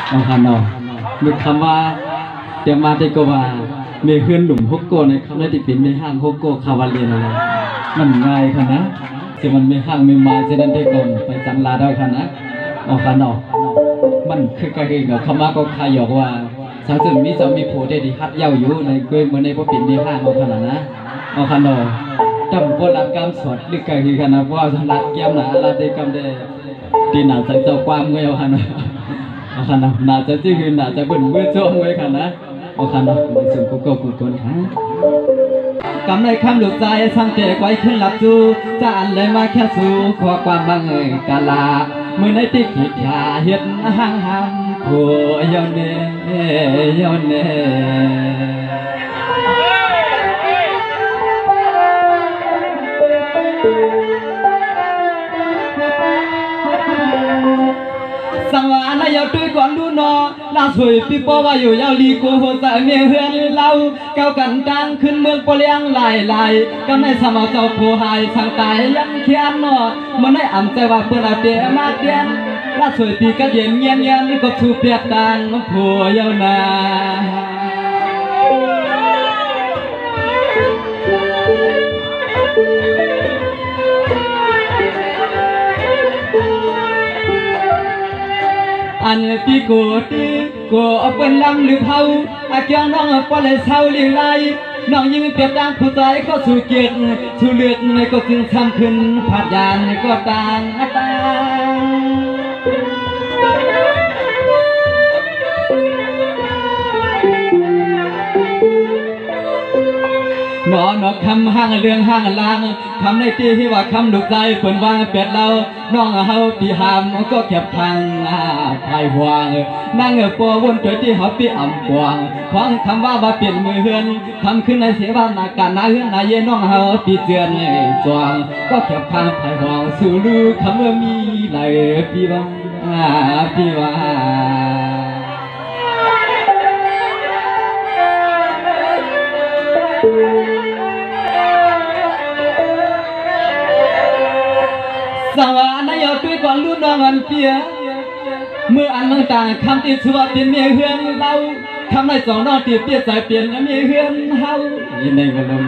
เอาฮานอมีคำว่าเดี๋ยวมาได้ก็ว่ามีเพื่อนหนุ่มฮกโกในคำได้ที่เป็นในห้างฮกโกคาวาเลียนอะไรมันง่ายขนาดจะมันมีห้างมีไม้จะนั่นได้ก่อนไปจังลาได้ขนาดเอาฮานอมันคือการเกี่ยวคำว่าก็ขายอกว่าสังจึงมีจะมีผู้ได้ดีฮัดเย้าอยู่ในเกยเมื่อในพวกปิ่นในห้างเอาขนาดนะเอาฮานอจำโบราณกรรมสวดหรือการคือขนาดว่าสลัดเกี่ยมหนาลาได้กำได้ตีหนาใส่เจ้าความเงยเอาฮานอขนาดน่าจะที่คือน่าจะเป็นเมื่อช่วงไว้ขนาดโอขนาดในส่วนกุกกุกคนฮะกำในคำหลุดใจสังเกตไว้ขึ้นหลับจูจะอันเลยมาแค่สู่ขอความบังเอิญกาลาเมื่อในติดขีดขาเห็นห่างห่างผัวยอนเนยอนเนสังวานายเอาด้วยก่อนดูนอลาสวยปีปอว่าอยู่ยาวลีโกโหสะเมียเฮือนเราเก้ากันดังขึ้นเมืองปะเลียงไหลกำในสมอเจ้าโพหายทางตายยังเขียนนอมันได้อ่ำใจว่าเพื่อนเอาเตะมาเตียนลาสวยปีกระเดียนเงียนก็ถูกเปียกดังผัวยาวนาอันปีโกตีโกเอาเป็นลำหรือเผาอาเกียงน้องปล่อยเศร้าเลี้ยงไหลน้องยิ่งเปรียบดังผู้ใจก็สู่เกียรติสู่เลือดในก็จึงทำขึ้นผัดยานก็ต่างนอคำห้างเรื่องห้างลางคำในที่ที่ว่าคำดุใจเปิดวางเป็ดเราน้องเฮาปีหามก็เก็บพังภายหวางนั่งปอวนตัวที่เขาปีอ่ำกวางฟังคำว่าเปลี่ยนมือเฮือนคำขึ้นในเสียว่านาการนาเฮือนนายน้องเฮาปีเจือนจวงก็เก็บพังภายหวางสู่ลูกคำว่ามีไหลปีว่าสวรรค์นายด้วยก่อนลุ้นน้องอันเปียเมื่ออันต่างคำติดชัวเปลี่ยนเมียเฮือนเราคำในสองน้องติดเปลี่ยนใจเปลี่ยนเมียเฮือนเฮายินดีกับน้อง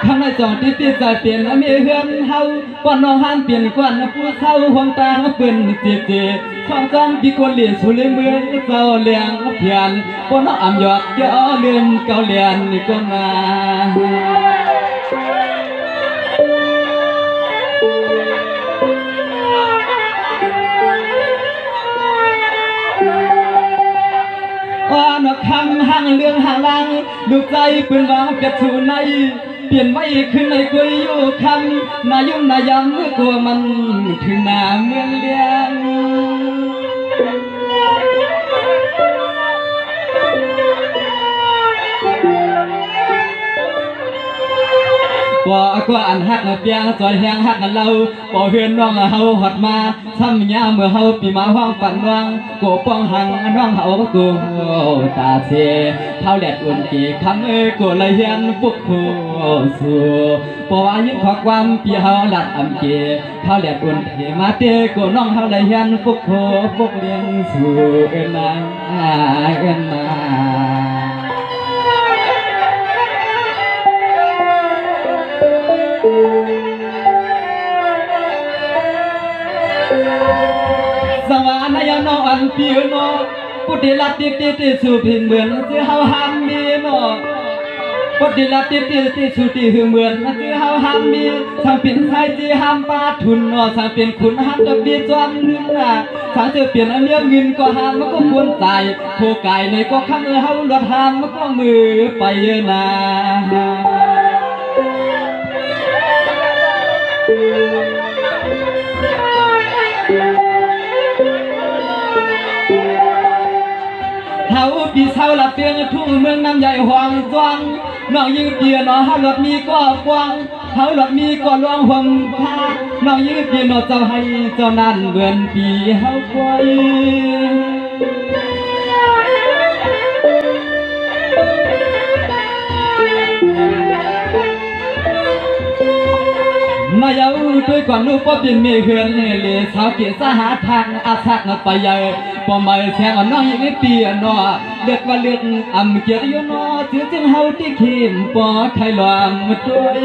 คำในสองติดเปลี่ยนใจเปลี่ยนเมียเฮือนเฮาก่อนน้องหันเปลี่ยนก่อนผู้เฒ่าห่วงตาเปิ้นเจ็บความจำที่คนเลี้ยงสู่เลี้ยงเมืองเจ้าเลี้ยงเพียนก่อนน้องอ่ำหยอกเจ้าเลื่อนเก่าเลี้ยนก็มาว่านกคำห่างเรื่องห่างลังดูใจปืนวางเปียกสู่ในเปลี่ยนไม่ขึ้นในกุยอยู่คำนายุ่งนายำเมื่อกลัวมันถึงหน้าเมืองเลี้ยงว่าก็อันหักเปียงจอยแหงหักเราบ่เฮือนน้องเฮาหดมาทำยาเมื่อเฮาปีมาห้องปั่นน้องโกป้องหังน้องเฮากูตาเสเท้าแดดอุ่นกี่คำกูเลยเฮียนปุกคู่สู่เพราะว่ายิ่งขอความปีเฮาหลัดอำเกเท้าแดดอุ่นเทมาเตกูน้องเฮาเลยเฮียนปุกคู่ปุกเลี้ยงสู่เอ็นนาสวรรค์นายน้องอันเปียโนปุถิลาติติสู่พินเหมือนเสือเฮาหันมีโนปุถิลาติสู่ที่หือเหมือนเสือเฮาหันมีสังเป็นไทยที่ห้ามปาทุนโนสังเป็นขุนหันตะบีจอมลืมน่ะสังจะเปลี่ยนเลี้ยงเงินก็ห้ามมันก็ควรใจโคไก่ในก็ข้างเฮาลดห้ามมันก็มือไปเยอะนาเฮาปีเศร้าละเปียงทุ่งเมืองน้ำใหญ่หวงจวงน้องยิ่งเปียน้องเฮาหลดมีก็กว้างเฮาหลดมีก็ลวงหวงพาน้องยิ่งเปียน้องเจ้าให้เจ้านั้นเบือนปีเฮาคอยมาเยาด้วยก่อนลูกก็เป็นเมียเฮือนเลยสาวเกียรติสหาทางอาศักไปใหญ่ ปอมมาแสงน้องยิงเตียนอเลือกว่าเลือกอำเกียรยนอจื้อจึงเฮาที่เข้มปอไข่ลอมด้วย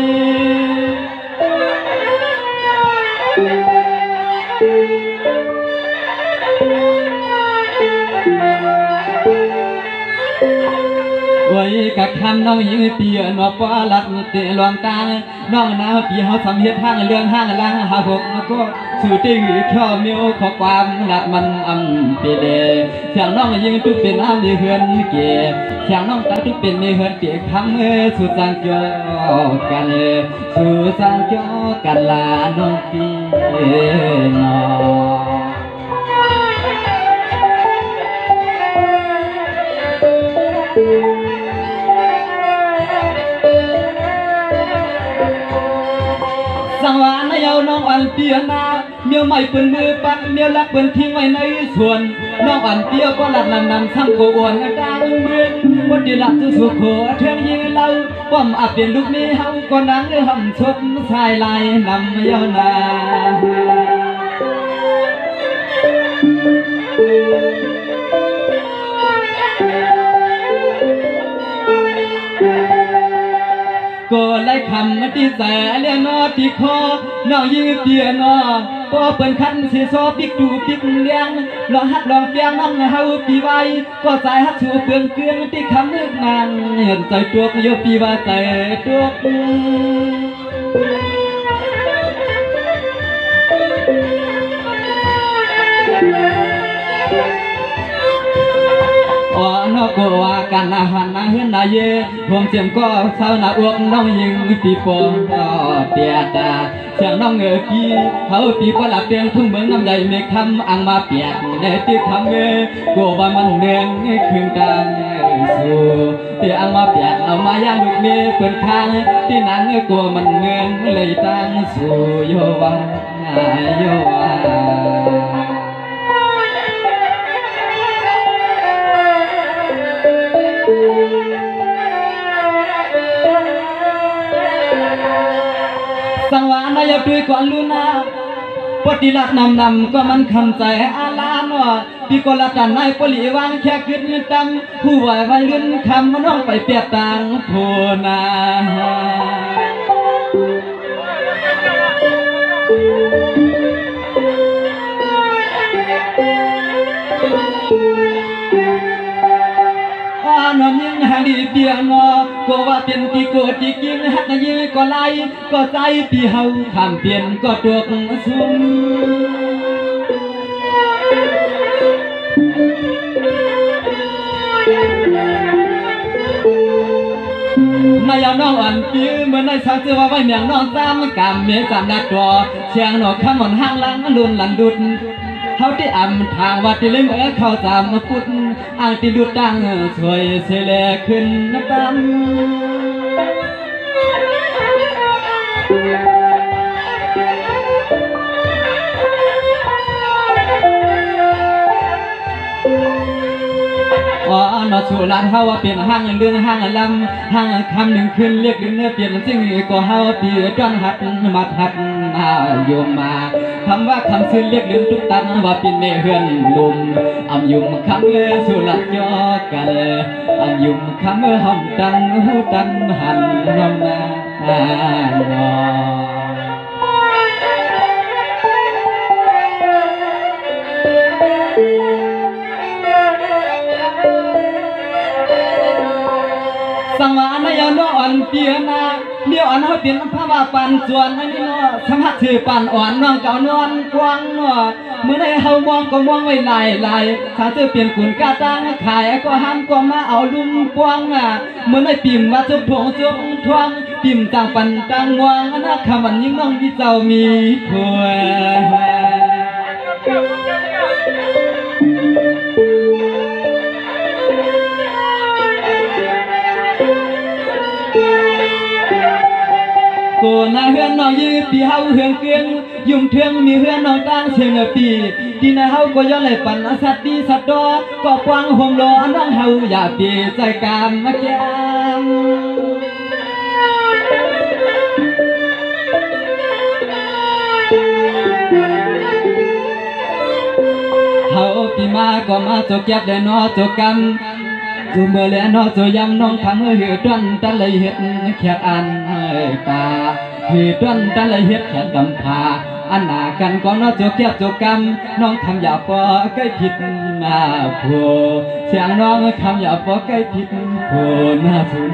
ไว้กับคำน้องยิงเตียนอปอลัดเตะลวงตาน้องนาปีเฮาสำเฮ็ดทางเรื่องห้างลังหาหกก็สื่อติ้งข้อเมียวขอความลัดมันอำเปเดเสียงน้องยิงทุกเป็นอ้ำในเฮือนเก๋เสียงน้องตาทุกเป็นในเฮือนเก๋คำสู่สังเกกันสู่สังเกกันลาน้องปีนอสังวานเยาน้องอันเปียนาเมียวไม่เปิ้นมือปัดเมียวลักเปิ้นทิ้งไว้ในส่วนน้องอันเปียก็ลัดนำทั้งโคอ้วนดังเมืองบ่ได้ลัดสุโขเทิงยิงเล่าป้อมอับเปลี่ยนลูกนี้เฮาก็นังหำชดชายลายนำเยานาก็ไล่คำที่แสเลียนอที่คอน้องยิงเตียนอก็เปิ้นคันสิซอปิกดูปิกเลี้ยงลองฮัดลองเปียงน้องเฮาปีไว้ก็สายฮัดชูเปืองเกลืองที่คำนึกนางเห็นใจตัวโยปีว่าใจตัวอ๋อนอกก็ว่ากันอาหารนาเฮือนนาเยผมเจียมก็เศร้าหน้าอ้วกน้องยิงปีปอเตียตาเสียงน้องกี้เขาปีปอหลับเตียงทุ่งเมืองน้ำใหญ่เมฆคำอังมาเปียกในที่คำก็ว่ามันเนืองคืนกันสู่เตียอังมาเปียกเอามาย่างลูกเมฆเปิดทางที่นั้นก็มันเนืองเลยตั้งสู่โยวาโยวาสังวานายด้วยก่อนลูนาปฏิลัดนำก็มันคำใจอาลานอปีกลัดดันนายปลีวางแค่ขึ้นตำผู้ไหวไว้ลื่นคำมันน้องไปเปียตังโพนาน้องยิงหาดีเปียนอก็ว่าเป็นที่โกดที่กินหักยิงก็ไล่ก็ใจปีเฮาข้ามเปลี่ยนก็ตัวกซุ่มนายน้องอันปีเหมือนในชาวเสือว่าไว้เมียงน้องซ้ำกำเมียสามนัดตัวเชียงหนอกข้ามหมอนห้างลังลุนหลันดุดเขาที่อ่ำทางวัดที่เล่มเข้าจามพุทธอ่างที่ดุดดังช่วยเสลขึ้นน้ำตาอ๋อนอสุรัตเฮาว่าเปลี่ยนห้างเรื่องห้างลำห้างคำหนึ่งขึ้นเรียกดึงเนื้อเปลี่ยนจริงก็เฮาเปลี่ยนจนหัดมาหัดโยมมาคำว่าคำซื้อเรียกดึงทุกตันว่าเป็นเมเฮือนลุมอำยุมคำสุรัตย่อกันอำยุมคำหอมตันหูตันหันน้ำนาสังวานายน้องอ่อนเปียนาเดี๋ยวอ่อนเขาเปลี่ยนผ้าว่าปันจวนอันนี้เนาะสมัครถือปันอ่อนน้องเก่านอนกว้างเนาะเมื่อได้เฮามองก็มองไว้ลายถ้าเธอเปลี่ยนกุนกาตั้งขายก็ห้ามก็มาเอาลุ่มกว้างอ่ะเมื่อได้ปิ่มว่าจุกทวงจุกทวงปิ่มต่างปันต่างวางนะคำวันยิ่งน้องที่เจ้ามีผัวก็น่าเฮือนน้องยืปีเฮาเฮือนเกลืองยุ่งเทืองมีเฮือนน้องตั้งเชียงปีที่น่าเฮาก็ย้อนไหลปันสัตว์ดีสัตว์ดอก็กว้างห่มล้อน้องเฮาอย่าปีใจกามมาแก้มเฮา ปีมาก็มาจกเก็บได้นอจกกำจูเมื่อแล้วนอจยำน้องทำเหือด้วนตะเลยเฮ็ดแขกอันตาหือด้วนตะเลยเฮ็ดแขกกำพาอันหนากันก็นอจกเก็บจกกำน้องทำอย่าปอใกล้ผิดมาโผเสียงน้องทำอย่าปอใกล้ผิดโผหน้าสุน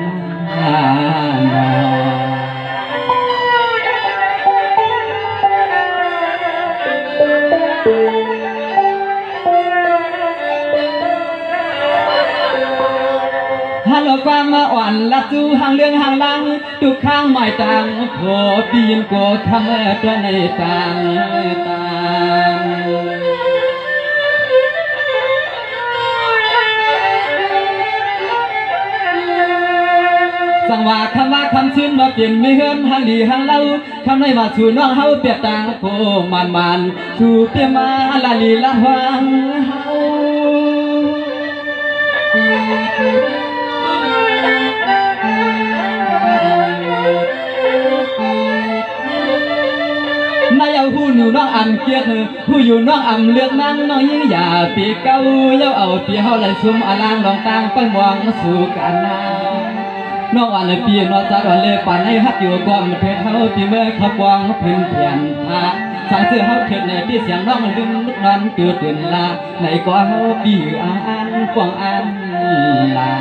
ฮัลโหลความมาอ่อนละจูห่างเรื่องห่างลังทุกข้างหมายต่างโผปีนโกคำตัวในต่างสังว่าคำชื่นมาเปลี่ยนไม่เฮือนหันหลีหันเล่าคำในว่าชูน้องเฮาเปียกต่างโผมันชูเปียมาละลีละหวังเฮานายเอาหูหนูน้องอันเกียรติหูอยู่น้องอ่ำเลือกนั่งน้องยิ่งอย่าปีเก้าเย้าเอาปีเฮาไหลซุ่มอลางลองต่างไปมองสู่กันนาน้องอันปีนอจัดวันเล่ป่านให้ฮักอยู่ก่อนเถิดเฮาปีเมื่อขับวางเพิ่นเพียนพาสายเสื้อเฮาเถิดในที่เสียงน้องดึงลุกนอนเกิดเดือนลาในก่อเฮาปีอ่านกวางอ่านลา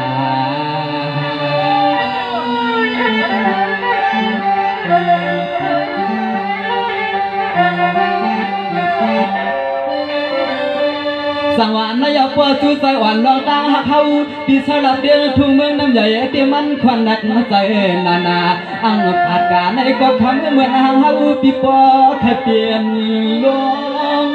สังวานนายปอจูใส่หวานลองตาหักเขาปีสลับเดียนทุ่งเมืองน้ำใหญ่เตียมันควันหนักใจนาอังขาดการในก็คำเหมือนหางเขาปีปอแค่เปลี่ยนลง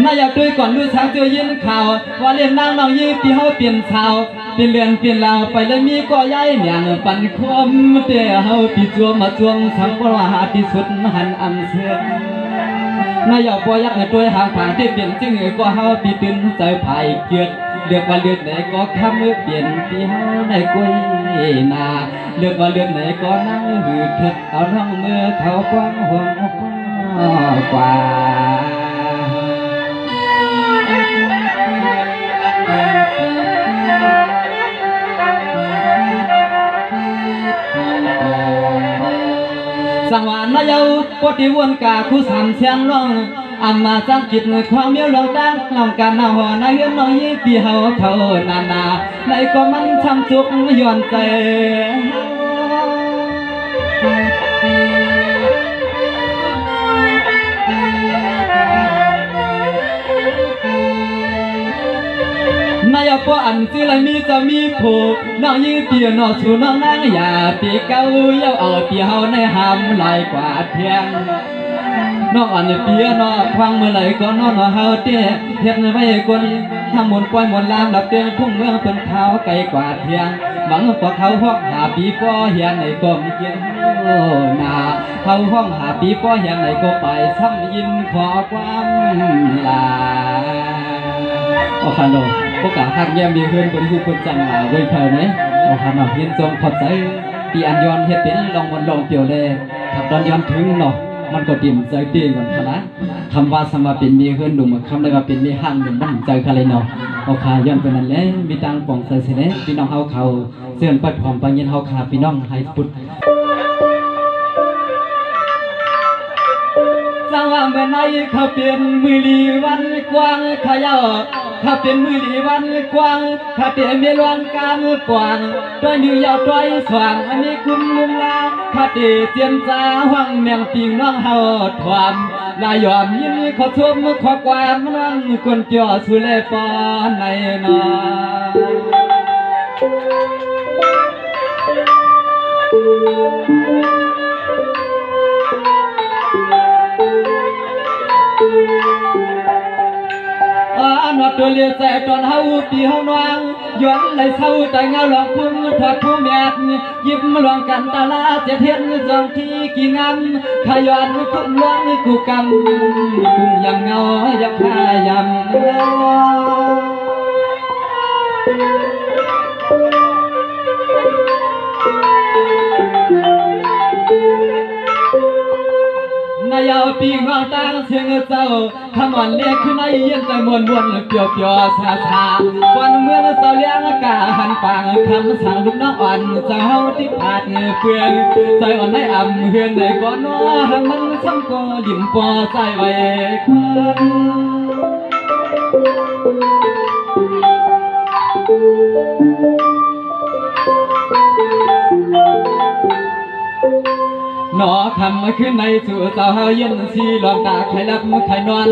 นายด้วยก่อนดูช้างเจอยินข่าวว่าเลี้ยงนางน้องยี่ปีเขาเปลี่ยนชาวเปลี่ยนเรือนเปลี่ยนลาวไปแล้วมีก็ย้ายเมียงปั่นคมเตะเฮาปีจวมาจวงสังปราหาที่สุดหันอันเสือนายปอยักษ์ตัวหางผางที่เปลี่ยนจึงก็เฮาปีตื่นใจภายเกียรเลือกว่าเลือกไหนก็คำเปลี่ยนปีเฮาในกุยนาเลือกว่าเลือกไหนก็นั่งหือเถิดเอาน้องมือเขากว้างห่วงกว่าสังวานนายเอาปฏิวนกาคู่สามเชียนร้องอามาจังกิจความเมียวหลงตั้งลองการนาหัวนายเฮือนน้อยปีเฮาเขานาในก็มันช้ำจุกย้อนใจนายปออันสิไรมีจะมีผูกน้องยิ่งเปียนอชูน้องนางอย่าปีเก้าเย้าเอาปีเฮาในหำลายกว่าเทียงน้องอันเปียนอฟังเมื่อไรก็นอนเฮาเตี้ยเทียนไม่คนทำมนต์ปล่อยมนต์ลามดับเตียงทุ่งเมืองเป็นเท้าไกลกว่าเทียงหวังพอเขาห้องหาปีป้อเฮียนในก็มีเกียรนาเขาห้องหาปีป้อเฮียนในก็ไปซ้ำยินขอความลาโอคาโนพวกกาหักแย้มดีเพื่อนคนผู้คนจังหวะไว้เธอไหมเอาคาโนเพียนจงขอบใจตีอันย้อนเฮ็ดเป็นลองบนลองเกี่ยวเลยขับตอนย้อนถึงเนาะมันก็ดิ่มใจเตี้ยก่อนขนาดคำว่าสมาเป็นมีเพื่อนดุมคำได้ว่าเป็นมีห้างดุมมันใจใครเนาะเอาคาย้อนเป็นนั่นแหละมีตังป่องใส่เสน่ห์พี่น้องเอาเขาเสื่อมปัดผอมไปยินเอาคาพี่น้องให้ปุดสังว่าเมื่อไหร่เขาเปลี่ยนมือลีวันกว้างขยาถ้าเป็นมือลีวันกว้างถ้าเปลี่ยนเมียลวงกามกว้างด้วยนิ้วยาวด้วยสว่างอันนี้คุ้มมุมลาถ้าเตียนจ้าหวังเมียงปิงน้องเฮาถวามลายอมยินขอชมขอความนั่งคนเจ้าสุเลปอนในนาอนอดตัวเลี้ยแสตอนเฮาปีเฮานวงย้อนไหลเศร้าใจเงาหลอกพุ่งถอดผู้แม่ยิบลองกันตาลาเจ็ดเทียนจองที่กี่งามขย้อนคุ้มล้วนกูกำกุมยังเงายับพายำ ายาวปีงอตาเสียงเจ้าคำอ่อนเรียกขึ้นในเย็นใจมวนเปียวซาวันเมื่อเจ้าเลี้ยงกาหันปางคำสั่งลูกน้องอ่อนเจ้าที่ปาดเงือเพื่อนใจอ่อนให้อ่ำเฮือนในก่อนน้อหางมันซ้ำก็ดิ่มปอใจไว้ควันนอคำขึ้นในสู่สาวเย็นสีหลอกตาใครรับใครนอน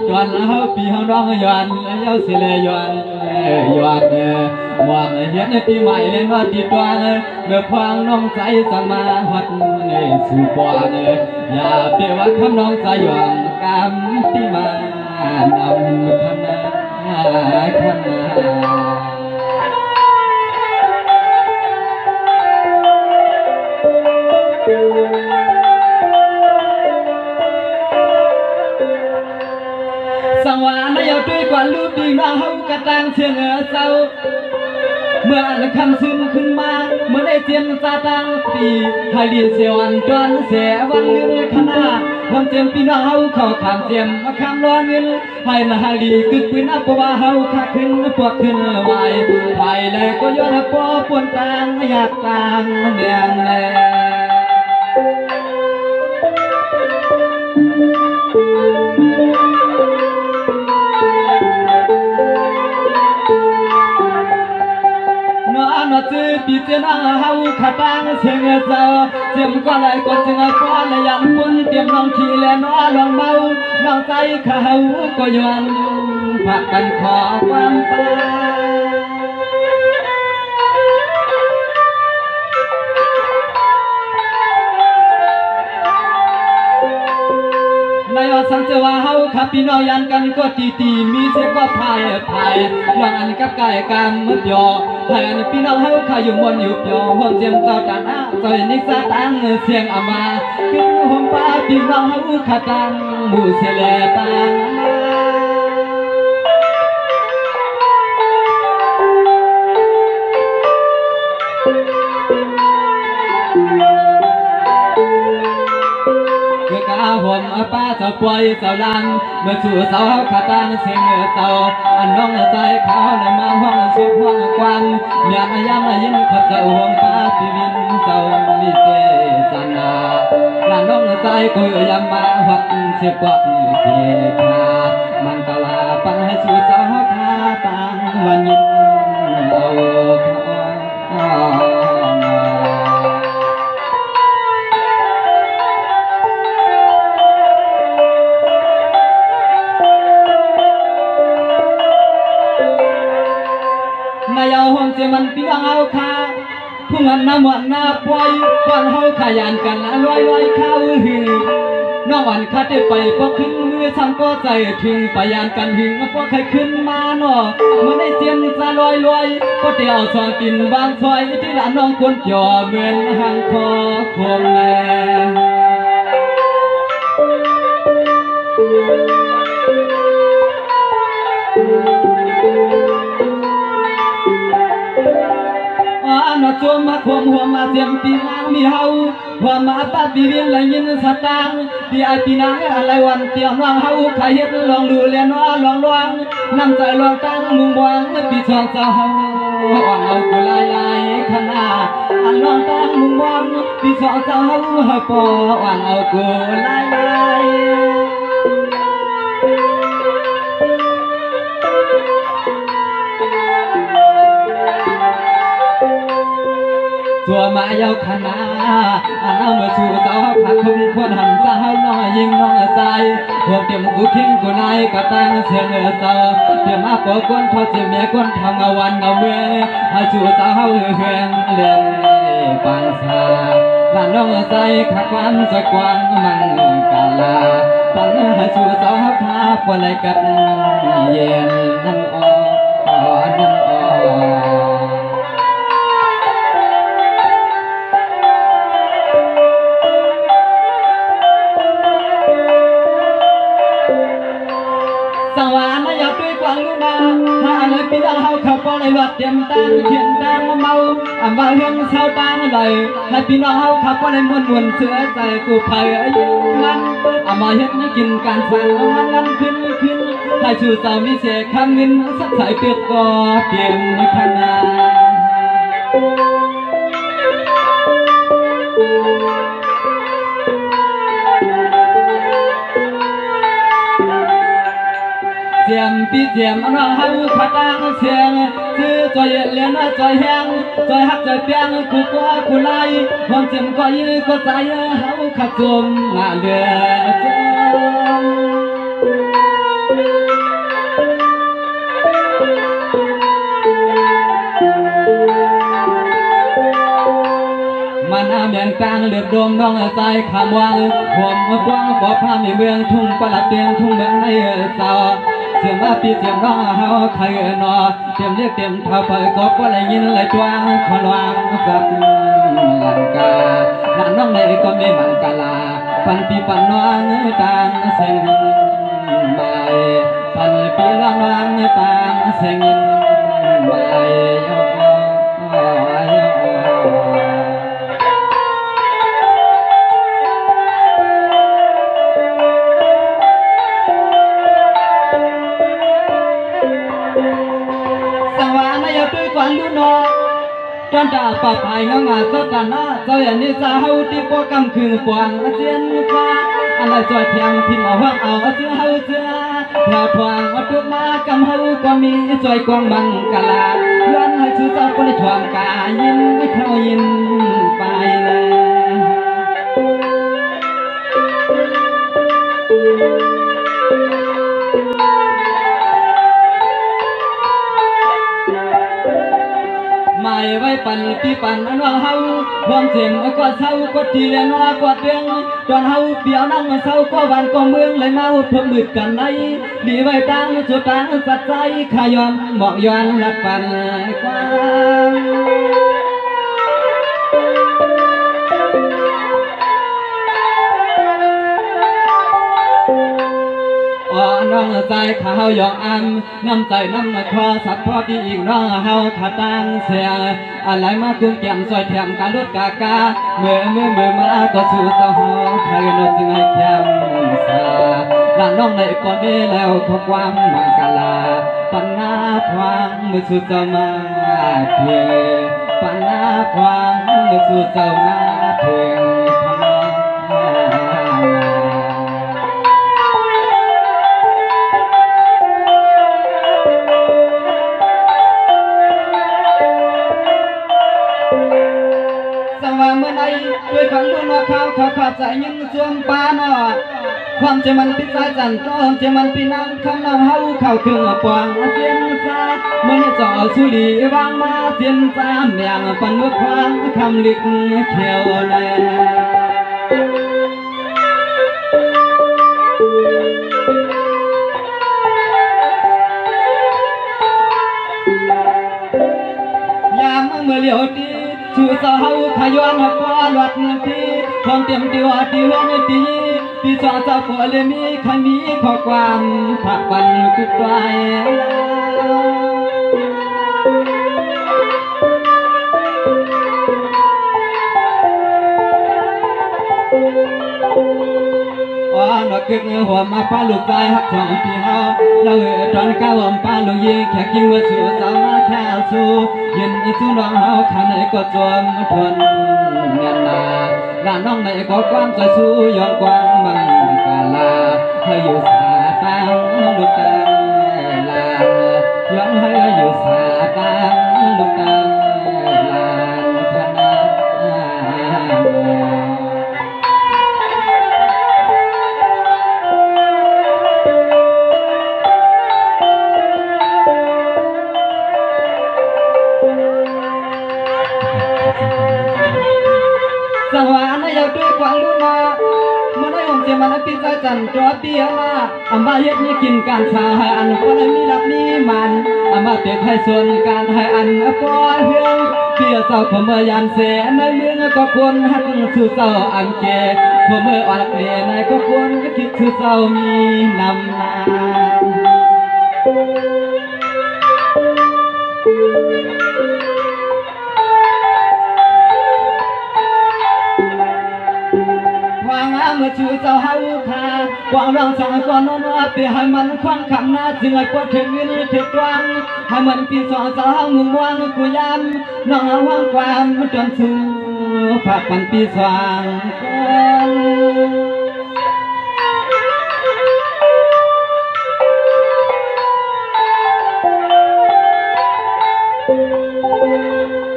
จวนแล้วปีเฮาน้องย้อนเย้าสิเลยย้อนมองเห็นปีใหม่เล่นว่าตีตัวเมื่อพางน้องใจสังมาหัดสู่ปอนอย่าเปว่าคำน้องใจย้อนกำปีมานำคณะสังวานยาวด้วยกว่าลูกดีมาเฮากระตังเชียงเจ้าเมื่ออันคำซึมขึ้นมาเมื่อได้เจียมซาตังปีให้เรียนเสียวันจวนเสียวันเงินขนาดความเจียมปีน้องเฮาเข้าขามเจียมมาคำร้อนเงินให้นาลีกึกปืนอัปว่าเฮาขาขึ้นปวดขึ้นไหวไปเลยก็ย้อนปอปวนตังอยากตังเนียงเลยนอจืปีเจนังเฮาขาตังเสียงเจ้าเจียมก็เลยก็เจียงก็เลยยันปุ่นเตรียมน้องขี่และน้อลองเมาน้องใจเขาก็ย้อนผักกันขอความปานายสังเจว่าเฮาขับพี่น้องยันกันก็ตีมีเสียก็พายลองอันกับกายกรรมมืดยอให้อันพี่น้องเฮาขาอยู่มวนอยู่ยอหัวเจียมเจ้าตาหน้าใจนิสาตังเสียงอามาขึ้นหัวป้าพี่น้องเฮาขาตังหมู่เสลตังหัวป้าเจ้าป่วยเจ้าลังเมื่อจู่เจ้าขาตังเสียงเจ้าอันน้องใจเขาเลยมาห้องสุขห้องควันเมียนยามยิ่งขับเจ้าห่วงป้าปีวินเจ้ามีเจตนาลานน้องใจก็ยามมาหัดเสียกว่าเกียร์มันก็ลาปังให้สู่เจ้าขาตังวันยินเอาเจมันพี่น้องเฮาขาผู้มันน้ำมันน้าปล่อยวันเฮาขยันกันลอยข้าวหือน้องวันคัดไปพอขึ้นมือซ้ำก็ใจถึงพยานกันหึงพอใครขึ้นมาเนาะมันได้เจียมจะลอยก็เตียวซอยกินบางซอยที่ร้านน้องคนจ่อเหมือนหางคอควงแม่นอจมมาควงหัวมาเจียมปีนางมีเฮาหัวมาป้าปีเวียนไหลยินสตางปีไอปีนางอะไรวันเตียวน้องเฮาใครเฮ็ดลองดูเลียนว่าลองน้ำใจลองตั้งมุมวางปีชองเจ้าเฮาอ่อนเอากุลายขนาอันลองตั้งมุมวางปีชองเจ้าเฮาปออ่อนเอากุลายตัวมาเยาวขนาอันเอาเมื่อชูเจ้าขาคงควรหันเจ้าน้อยยิ่งน้องใจหัวเต็มกูทิ้งกูนายก็ตั้งเสียงเจ้าเดี๋ยวมาปอกก้นทอดเสียเมียก้นทำเอาวันเอาเมื่อให้ชูเจ้าเฮืองเลยปังสาลานน้องใจขาความจะกว้างมันกาลาปังให้ชูเจ้าขาปนเลยกันเย็นนั่นนั่นสังวานอยากด้วยกวางลูนาหาเลยปีด องเฮาเข้าป้อในรถเตรียมตังเขียนตังเมาบ่เฮืองเศร้าตังเลยให้พี่น้องเฮาเข้าป้อในมวนเสือใจกูภัยมันมาเฮ็ดกินการฟังมันขึ้นให้สู่เจ้ามีเสกคำเงินสักสายเปียกก็เตรียมขนาเสียมปีเสียมน้องเฮาขาตังเสียงซื้อจอยเลี้ยนจอยแห้งจอยหักจอยเปียงกูกว่ากูไล่ความเจ็บก็ยื้อก็ใจเฮาขาดจมหน้าเดือดมันเมืองกลางเลือบดมน้องใจคำวางห่วงกว้างปอผ้ามีเมืองทุ่งประหลัดเตียงทุ่งเมืองในเศร้าเสียงมาปีเสียงน้องเฮาใครนอเตรียมเรียกเตรียมเท้าไปก็บ่ได้ยินเลยจวงขวางจับลังกานั่นน้องในก็มีมังกาลาปันปีปันน้องต่างเสียงไม่ปันปีน้องต่างเสียงไม่วันดูนอจนจ่าป่าไปงางาสตานาเจ้าอย่างนี้จะเฮาที่ปกำคืนปวงเจียนฟ้าอะไรจอยเพียงพิมพ์ห้องเอาเจ้าเฮาเจ้าแถวทวงตุมากำเฮาก็มีจอยกวางบังกะลาย้อนให้ชื่อเจ้าคนที่ทวงกายินไม่เข้ายินไปเลยไม่ไว้ปันปีปันอันว่าเฮาความเจ็บก็เศร้าก็ทีเลี้ยงว่าก็เดืองตอนเฮาเปียวนั่งเศร้าก็วันก็เมืองเลยมาเพิ่มมืดกันในดีไว้ตั้งจุดตั้งสัจใจขยอนเหมาะย้อนรับปันกว้างน้องใจข้าวยองอันน้ำใจน้ำคอสักพอที่อีกน้องเฮาขาตังเสียอะไรมากุ้งแกงซอยแถมการลดกากาเมื่อมาก็สู่เจ้าเฮาใครโน้จึงให้แคมสาหลานน้องในก่อนนี้แล้วขอความมังกลาปัญหาความมือสู่เจ้ามาเพียปัญหาความมือสู่เจ้ามาเพียด้วยความรู้ว่าเขาขับใจยิ่งช่วงปานความเจมันพิจารจันทร์ความเจมันพินังคำนำเฮาเข้าถึงปวงเทียนซาเมื่อจ่อสุรีวางมาเทียนซาเมียงปันมือควางคำลิกเขียวแลยามเมื่อเลี้ยวตีชื่อเจ้าเฮาขย้อนหัวหลอดที่ความเต็มที่ว่าที่หัวในตีที่เจ้าปวดเลยมีใครมีข้อความผักวันกุดไว้นกเกงหัวมาป้าลูกใจหักทองที่เฮาเราตอนก้าวป้าลูกยิงแค่กินว่าสู่สาวมาแค่สู่ยืนสู่น้องเฮาข้างในก็จมทนเงินนาหลานน้องในก็ความใจสู้ย้อนกว้างมังกาลาให้อยู่สาตังลูกตังลาย้อนให้อยู่สาตังลูกตังลาพนาสวรรค์อยากด้วยความรู้นาเมื่อได้ผมจะมาพิจารจันทร์ตัวเตี้ยมามาเฮ็ดนี่กินการชาให้อันก็ได้มีรับมีมันมาเปรียบให้ส่วนการให้อันปอเฮืองเปียเจ้าผมเมื่อยานเสในเมืองก็ควรหักสู่เจ้าอันเกผมเมื่ออ่อนเกในก็ควรคิดสู่เจ้ามีนำนา เมื่อชูเจ้าเฮาคากวางรังสังก่อนนอนว่าไปให้มันควังคำหน้าจึงให้ปวดถึงเงินถึงตวังให้มันปีสองเจ้าเฮางุ่มวางกูยำน้องเอาวางความจนชูผักมันปีสอง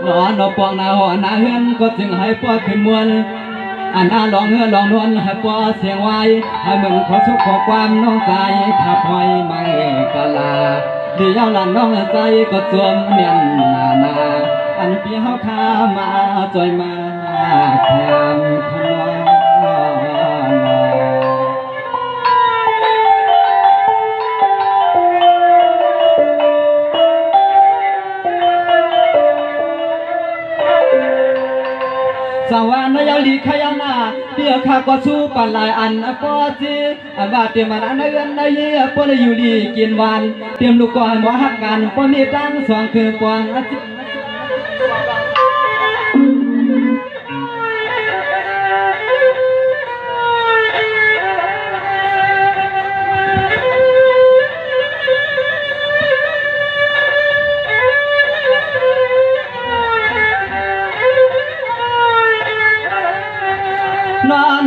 ก่อนนอปองนาหอนาเฮือนก็จึงให้ปอขึ้นมวลอันนาลองเฮือลองนวลให้ปอเสียงไว้ให้มึงขอสุขขอความน้องใจขับหอยไม่กะลาเดี๋ยวหลานน้องใจก็จวมเนียนนาอันพี่เฮาข้ามาจอยมาแถมขนมสวรรค์ยาลีขยานาเดียวข้าก็สู้ปลายอันปอจีบาดเตมันอันเงินได้เยี่ยปนอยู่ลีกินวันเตรียมลูกก่อนบ่ฮักกันปนมีตั้งสองคืนกวางน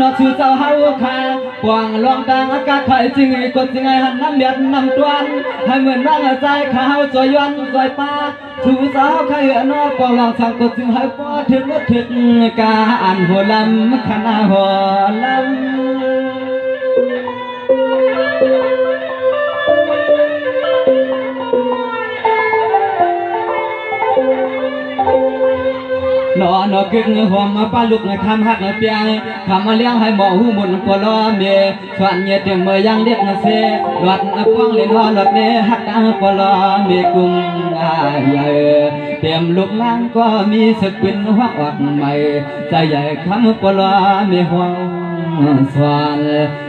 อชื่อเจ้าเฮาคากวางลองดังอากาศไทยจริงไอ้กดจริงไอ้หันน้ำเบียดน้ำตวนให้เหมือนน้องใจข้าวจอยวันจอยป้าชูสาวข้าเหือนอกวางลองสั่งกดจริงให้ป้อถึงรถถึงกาอันหัวลำขณะหัวลำนอกึ่งหัวมาป้าลูกคำหักเปียงคำมาเลี้ยงให้หมอหูมุนปลอเมสวนเงียเต็มเมื่อยังเลี้ยงเสหลอดป้องเล่นหัวหลอดเนหักดังปลอเมกุ้งใหญ่เต็มลูกล้างก็มีสกุลหัวออกใหม่ใจใหญ่คำปลอเมหัวสวน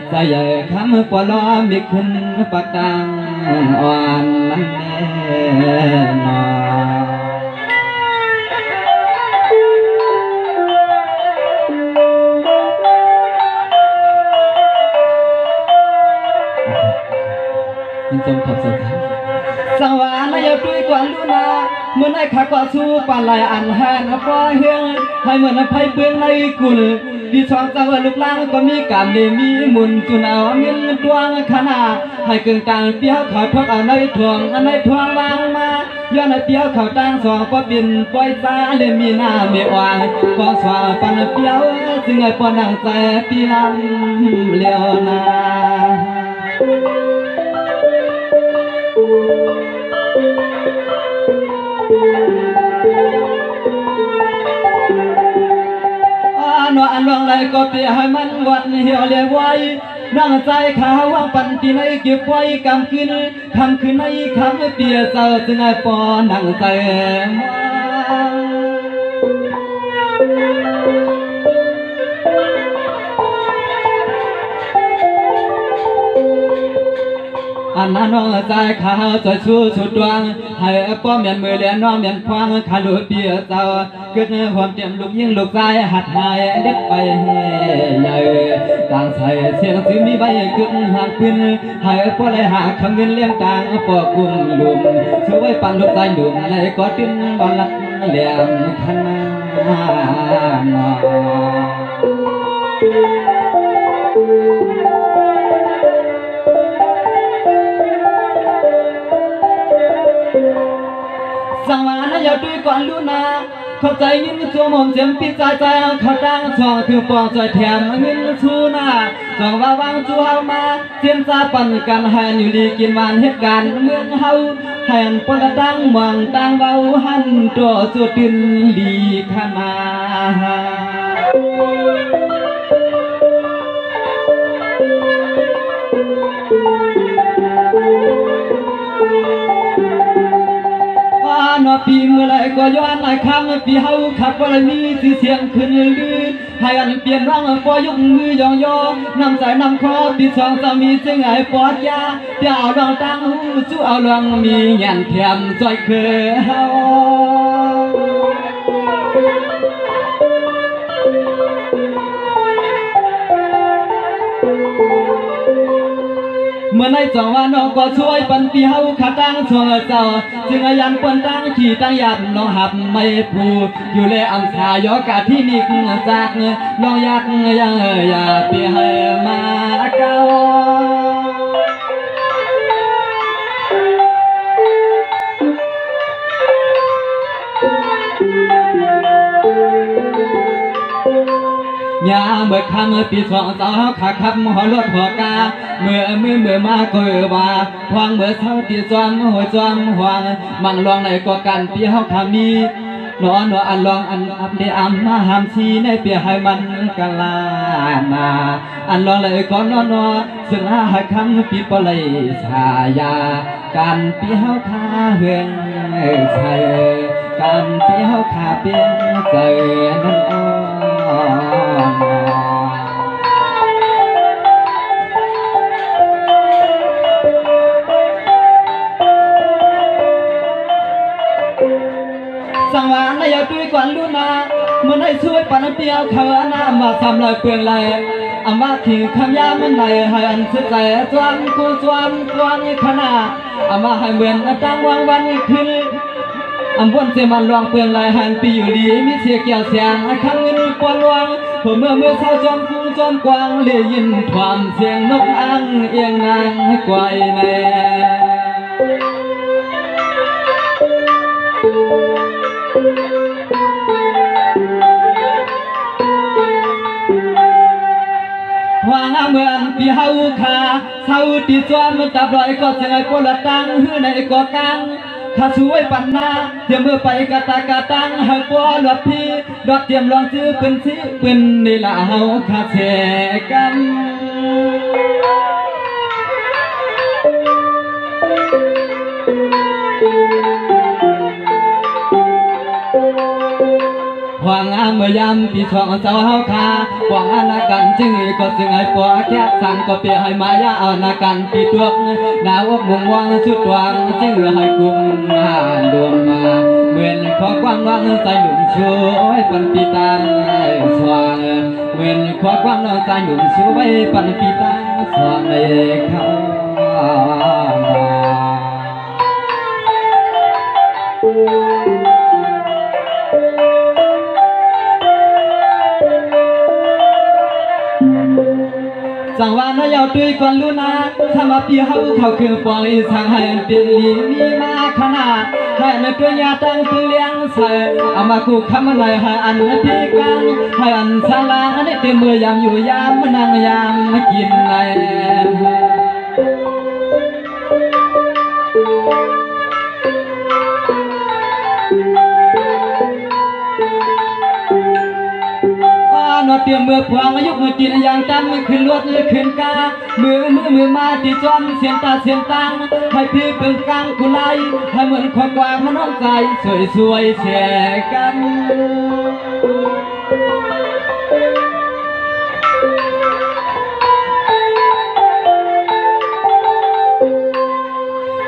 ใจใหญ่คำปลอเมขึ้นปากตังอ่อนมันแน่นอนยิ่งจมขับสุดสังวานายดุยกวนลูนาเมื่อไอ้ข้าก็สู้ปลายอันแหนปอเฮียงให้เหมือนไพ่เปลืองในกุลดีช่องเจ้าลูกล่างก็มีการมีมุนจุนเอาเงินดวงขนาดให้กึ่งกลางเปี้ยวเขาทอกเอาในทวงอันในทวงวางมาย้อนในเปี้ยวเขาตั้งสองก็บินปล่อยตาเลยมีหน้าเมียวางก็สว่างปันเปี้ยวจึงไอ้ปอนังใจเปี้ยนเลี้ยวนานอันลงไหลก็เปียให้มันวัดเหี่ยวเลี้ยไว้นั่งใจขาว่างปันที่ในเก็บไว้กำคืนทำคืนในคำเปียเจ้าจึงไอ้ปอนั่งใจอันนั้นน้องใจข้าวใจสู้สุดดวงให้ป้อมยันมือเลี้ยน้องยันควางขาลุเปียเจ้าเกิดความเตรียมลูกยิ่งลูกใจหัดหายเด็กไปใหญ่ต่างใส่เสียงซื้อมีใบกึ่งหักขึ้นให้ป้อเลยหาคำเงินเลี้ยงต่างปอกุ่มลุมช่วยปั่นลูกใจหนุ่มในก็ติ้นบอลลักเลี้ยงขนาสังวานอย่าดุยก่อนลูนาเข้าใจยินชัวมอมเสียมปิดใจใจเขาดังช่องคือปองใจแถมเงินชูนาช่องว่าวางจูเฮามาเจียมซาปั่นกันแหนอยู่ดีกินวันเหตุการณ์เมืองเฮาแหนปนดังมองตังเบาหันตัวสุดดินดีขนาปีเมื่อไรก็ย้อนหลายครั้งปีเฮาขับว่ามีชื่อเสียงขึ้นลือให้อันเปลี่ยนร่างปอยกมือยองยองนำใจนำคอปีสองสามีจึงไอ้ปอดยาเดี๋ยวเอาลองตั้งหูจู่เอาลองมีเงี้ยเทียมจอยเคยเฮา น มื่อในจังหวะน้องก็ช่วยปันปีเฮาขาตั้งช่วงเจ้าจึงยันปนตั้งขี่ตั้งยันน้องหับไม่ผูอยู่เลยอังคายอกาที่นิกจากน้องยักยังอย่าเปียมาเก่ายาเมื่อคำปีสองสาวขาขับหัวรถหัวกาเมื่อมาก็ว่าพวงเมื่อเช้าตีจอมหัวจอมหวงมันลองในกว่ากันปีเฮาขามีนอนอันลองอันอับได้อำมาหามชีในเปียให้มันกะลานาอันลองเลยก็นอนซึ่งหาคำปีปเลยสายาการปีเฮาขาเฮืองใส่การปีเฮาขาเปียงใจนั่นสังวานอย่าด้วยกวนลูนาเมื่อได้ช่วยปันเปียวเขาน้ำมาทำลายเปลืองไหลอามาทิ้งคำยามันไหลให้อันสุดใจจวนกูจวนกวนขนาดอามาให้เหมือนตั้งวางวันขึ้นอำวนเจมันลองเปลืองไหลหันปีอยู่ดีมีเสียเกี่ยวเสียงข้างเงินกวนวางผมเมื่อเช้าจอมกูจอมกวางเลยยินความเสียงนกอังเอียงนางให้ไกวในวางเหมือนปีเฮาขาเฮาตีจวนมันตับลอยก็เสียปลตังหื้อในก่อกังถ้าช่วยปันนาเตรียมมือไปกะตากะตังเฮาปัวหลอดพี่ดอกเตรียมลองซื้อเป็นสิเป็นนี่ละเฮาขาแสกันหวังเมื่อยามปีสองเจ้าเฮาคาหวังอนากันจึงก็จึงให้ปัวแค่สั่งก็เปียให้มายาอนากันปีดวงนาวกมุ่งวังสุดหวังจึงให้กุมดวงมาเหมือนขอความหวังใจหนุ่มช่วยปันปีตาสว่างเหมือนขอความน้องใจหนุ่มช่วยปันปีตาสว่างในเขาสังวานยาวด้วยกวนลูนาถ้ามาปีเฮาเขาคือปองอีสังให้เป็นลีมีมาขนาดให้ในตัวยาตั้งคือเลี้ยงใส่เอามาคู่คำอะไรให้อันที่กลางให้อันสลางอันนี้เต็มมือยามอยู่ยามมันนั่งยามกินในนอเตรียมเมื่อพวงอายุเมื่อกินอย่างตั้งขึ้นรถขึ้นกามือมาตีจอมเสียงตาเสียงตังให้พี่เป็นกลางกุไลให้เหมือนความกว้างมันน้องใจสวยแชร์กัน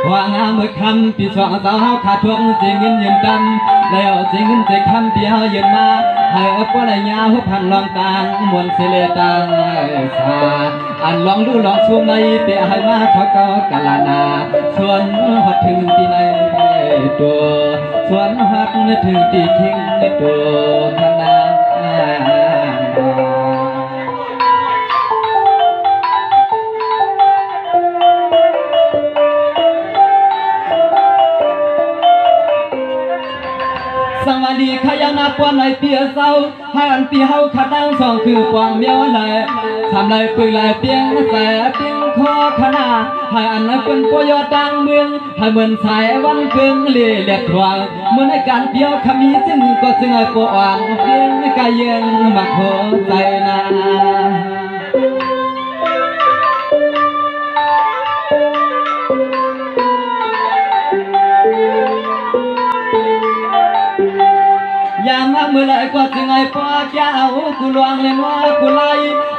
ว่างเมื่อคำปีสองสาวเฮาขาดทวงเสียงเงินยืนดำแล้วเสียงเงินเสียงคำที่เฮายืนมาให้ปลายาหุบพันลองต่างมวนเสลตังสาอันลองดูลองช่วงในเปียให้มาเขาก็กะลานาส่วนฮอดถึงที่ในตัวส่วนฮอดถึงที่ทิ้งตัวขนาดสังวาลีขยันนับปวนในเปียเศร้าให้อันปีเฮาขัดดังสองคือปวงเมียวเลยทำเลยปืนเลยเปียงแสเปียงคอขนาดให้อันนั้นเป็นปยอดังเมืองให้เหมือนสายวันเกิงเล่เล็ดทวงเมื่อในการเปียวขมีจึงก็จึงให้ปวงเปียงกายยังมาขอใจนา ยามเมื่อไรก็จึงไอ้ปอเจ้ากูลวงเลยว่ากูไล่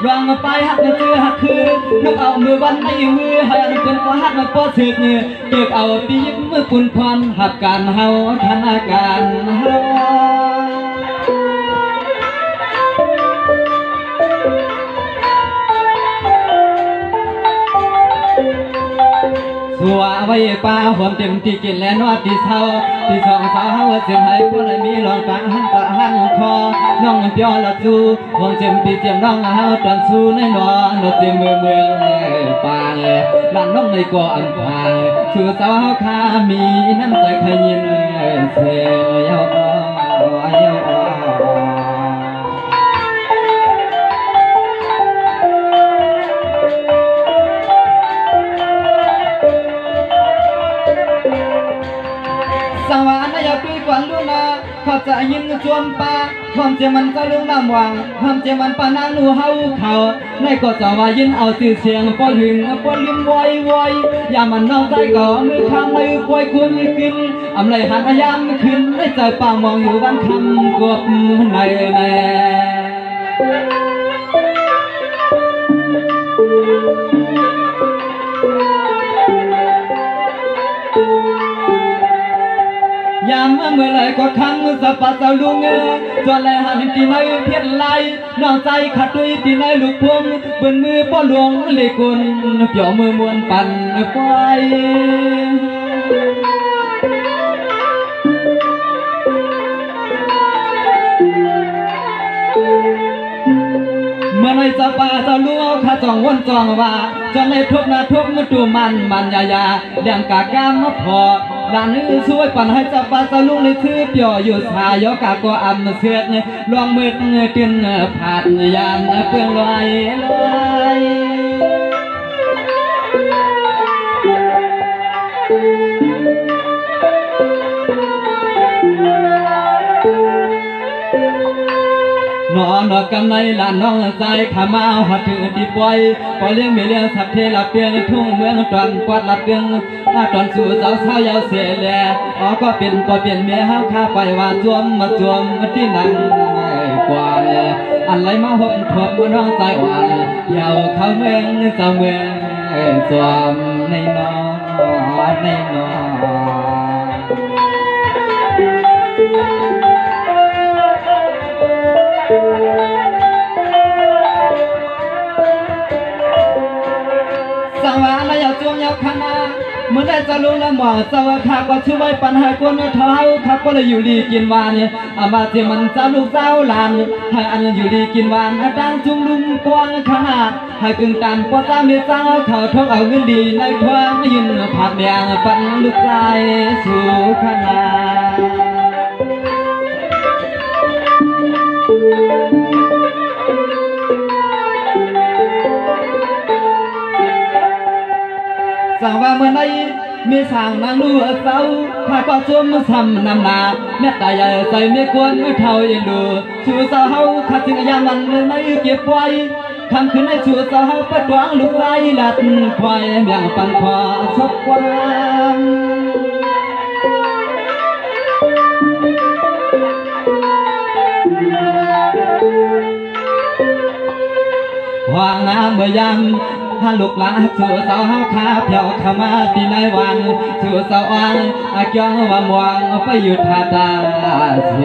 ลวงไปหักเนื้อหักคือนกเอามือวันในมือให้อันเป็นก็หักมาปอสึกเกิดเอาปียิ้มมือปุ่นพรหักการเฮาธนาการเฮา สัวไว้ป่าความเต็มที่กินและนอดที่เศร้าที่สองสาวเฮาเสียงให้คนมีรองกลางหันตะหันคอน้องเปียวละจูวงเจ็มปีเจียมน้องเฮาตอนสู้ในนอนเต็มเมืองป่าหลานน้องในก่ออันพายสู่สาวเฮาคามีน้ำใจขยินเสียาวสวรรค์อย่าปีกวนลูนาเขาจะยินจวมปาความเจมันก็ลุงน้ำวังความเจมันปานานูเฮาเขาในก็จะว่ายินเอาชื่อเสียงป้อหึงป้อลืมไว้อย่ามันน้องใจก็มือคำในป่วยคุณขึ้นอำไรหันยามขึ้นในใจป่ามองอยู่บ้านคำกบในยามเมื่อไรก็ครั้งสะปัดเจ้าลุงจวนแลหันที่ในเพียรไล่น้องใจขัดด้วยที่ในลูกพวงเบิ่นมือป้อหลวงเลยกุนเปี่ยวมือมวนปั่นไฟเมื่อไรจะป่าจะรู้ข้าจองวนจองว่าจนในทุบนาทุบมาดูมันยาเลี้ยงกากามมาพอหลานนึกช่วยปั่นให้จะป่าจะลุงในชื่อเปี่ยวอยู่สายกาก็อันเสือกลวงมือตื่นผ่านยามเปลืองลอยนอนกำในลานน้องใจขามาหัดถือที่ปล่อยปล่อยเลี้ยงไม่เลี้ยงสัตว์เทลับเปียงทุ่งเมืองตอนกวาดลับเปียงตอนสู่สาวยาวเสียแลก็เปลี่ยนเมียห้าวข้าไปว่าจวมที่นั่งกว่าอะไรมาหดทบมาน้องใจหวานยาวเข้าเมืองสาวเมืองสวมในนอสวรรค์อย่าจวงอย่าขนาเมื่อได้จะลุงละหมอสวัสดิ์ข้าก็ช่วยปัญหาคนเท้าข้าก็เลยอยู่ดีกินหวานอามาที่มันจะลูกสาวหลานให้อันอยู่ดีกินหวานดังจุ่มลุมกว้างขนาดให้กึ่งตันปอตามเดือดเจ้าเขาทกเอาเงินดีในทวงยืนผัดแดงปันลูกใจสู่ขนาดสั่งว่าเมื่อไหร่มีสั่งนางลูกสาวข้าก็ชมซ้ำนำนาแม่ตายใหญ่ใส่ไม่ควรเท่ายังดูชูสาวเฮาข้าจึงยามมันไม่เก็บไว้คำคืนในชูสาวเฮาปัดหวังลูกใจหลัดควายเบี่ยงปันขวาชกความวางน้ำเมื่อยามถ้าลูกหลานสู่สาวเฮาขาเพียวขมาที่ในวันสู่สาวอ่างเกี่ยวว่ามวงไปอยู่ท่าตาเส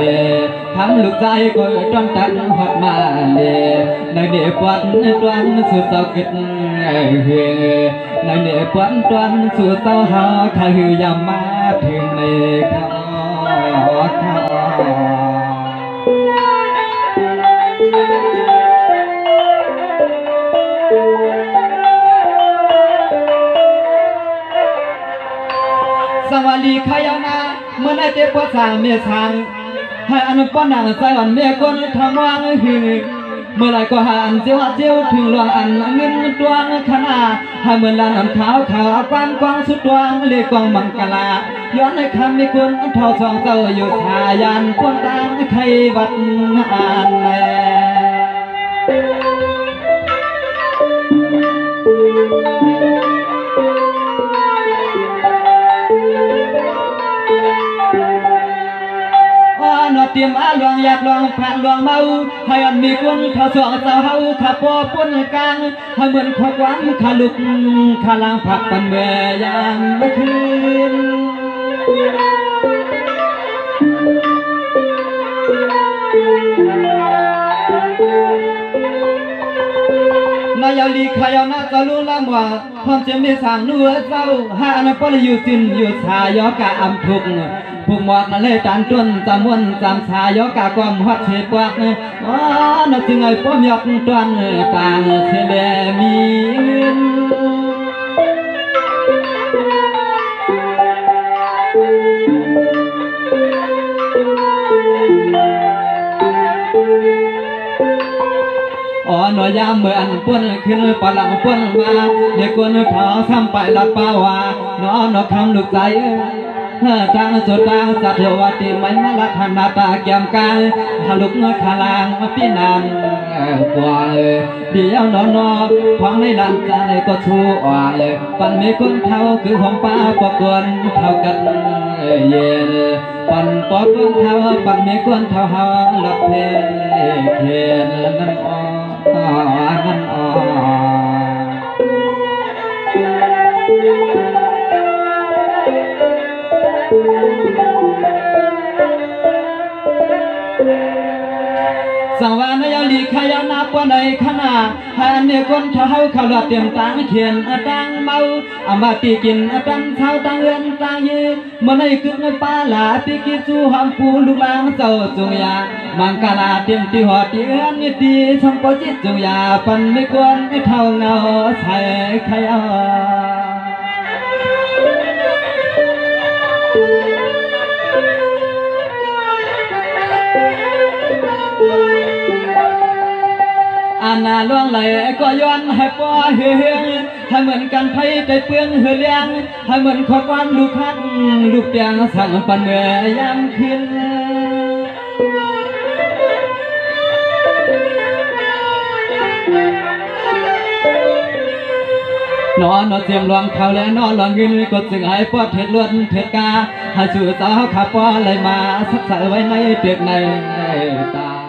ทำลูกใจก็จนตันหดมาเลยในเดือดวันสู่สาวกิดในเดือดวันสู่สาวเฮาข้าหือยามมาถึงในข้าสวัสดีขยานาเมื่อได้เจ็บปวดสางเมียสางให้อันป้อนหนังใส่วันเมียคนทำว่างหือเมื่อไรก็หาอันเจียวถึงหลวงอันเงินตัวขนาให้เหมือนลานอันขาวกว้างสุดดวงเลยกองมังกลาย้อนให้คำมีคนเท่าสองเจ้าอยู่ทายันคนตามใครวัดอ่านแลนอเตรียมอาหลวงอยากลองผ่านหลวงเมาให้อันมีคนเขาสวงเจ้าเฮาข้าพ่อปุ้นกลางให้เหมือนขวัญข้าลุกข้าล้างผักปันเมื่อยามเมื่อคืนใน ยาลีขายานาจะรู้ละว่าความเจ็บไม่สางนัวเศร้าหาอันปลอยู่จินอยู่ชายกะอำทุกผู้หมดนั่นเลยตันจนจำวนจำชายกะความฮอดเชปวักอ๋อน่ะจึงไอ้ป้อมยกตวนต่างเสเลมีอ๋อหน่วยยามเมื่ออันป่วนขึ้นปะหลังป่วนมาเด็กคนเขาซ้ำไปลัดป่าวาน้อนกคำลูกใจทางสุดทางสัตว์วัติไม่มาลักหันตาเกี่ยมกายหลุกเงือกขลางมาพี่นานกว่าเดี๋ยวนอนฟังในลานใจก็ชูอ่อนปันมีคนเท่าคือของป้าปกวนเท่ากันเย็นปันปกวนเท่าปันมีคนเท่าหาหลับเพเขียนนั่นนั่นสังวานยาลีขายานาปนัยขนาหาเนคนเท่าเขาหลับเตรียมตังเขียนตังเมาอามาตีกินตังเท้าตังเงินตังยืมในกึกในป่าหลาปีกิจูหอมผูลูกลางเจ้าจงยามังกาลาเตรียมตีหัวตีเอื้อนนิตีชมปจิตจงยาปันไม่ควรเท่าเงาใส่ขยาอาณาล่วงไหลก็ย้อนให้ป้อเฮืองให้เหมือนกันไพ่ใจเปื้องเฮือเลี้ยงให้เหมือนขอความลูกคัดลูกเตียงสั่งปันเมื่อยามคืนนอนเสียมหลวงเขาและนอนหลวงเงินกดจึงให้ป้อเถิดล้วนเถิดกาให้สู่สาวขับป้อไหลมาสักใส่ไว้ในเตียงในตา